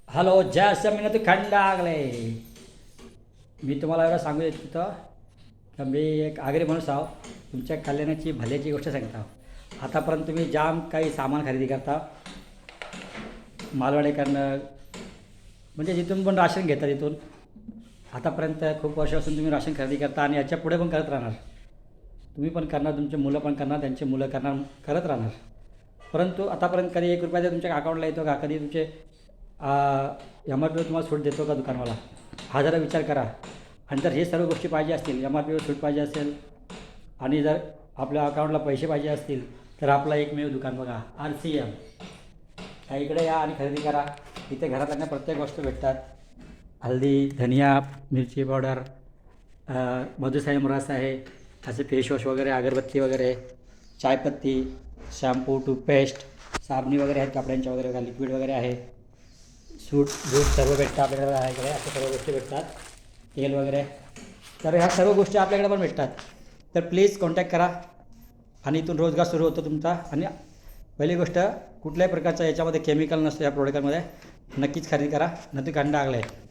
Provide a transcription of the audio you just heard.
Hello जय मी तू खंडागले. मी तुम्हाला एवढं सांगू इच्छितो का मी एक आगरी माणूस आहो. तुमच्या कल्याणाची भल्याची गोष्ट सांगता आहो. आतापर्यंत तुम्ही जाम काही सामान खरेदी करता मालवाडीकडनं, म्हणजे जिथून पण राशन घेता तिथून आतापर्यंत खूप वर्षापासून तुम्ही राशन खरेदी करता आणि याच्या पुढे पण करत राहणार. तुम्ही पण करणार, तुमचे मुलं पण करणार, त्यांचे मुलं करणार, करत राहणार. परंतु आतापर्यंत कधी 1 रुपया जर तुमच्या अकाउंटला येतो का? कधी तुमचे एम आर पीवर तुम्हाला सूट देतो का दुकानवाला? हा जरा विचार करा. आणि जर हे सर्व गोष्टी पाहिजे असतील, एम आर पीवर सूट पाहिजे असेल आणि जर आपल्या अकाउंटला पैसे पाहिजे असतील तर आपला एकमेव दुकान बघा, RCM. ह्या इकडे या आणि खरेदी करा. इथे घरात आणण्या प्रत्येक वस्तू भेटतात. हळदी, धनिया, मिरची पावडर, मधुसायम रस आहे, असे फेसवॉश वगैरे, अगरबत्ती वगैरे, चायपत्ती, शॅम्पू, टूथपेस्ट, साबणी वगैरे आहेत, कपड्यांच्या वगैरे बघा, लिक्विड वगैरे आहे, सूट बूट सर्व भेटतं आपल्याकडे. इकडे अशा सर्व गोष्टी भेटतात, तेल वगैरे. तर ह्या सर्व गोष्टी आपल्याकडे पण भेटतात. तर प्लीज कॉन्टॅक्ट करा आणि इथून रोजगार सुरू होतो तुमचा. आणि पहिली गोष्ट, कुठल्याही प्रकारच्या याच्यामध्ये केमिकल नसतं या प्रोडक्टमध्ये. नक्कीच खरेदी करा. नक्की खंड लागलं आहे.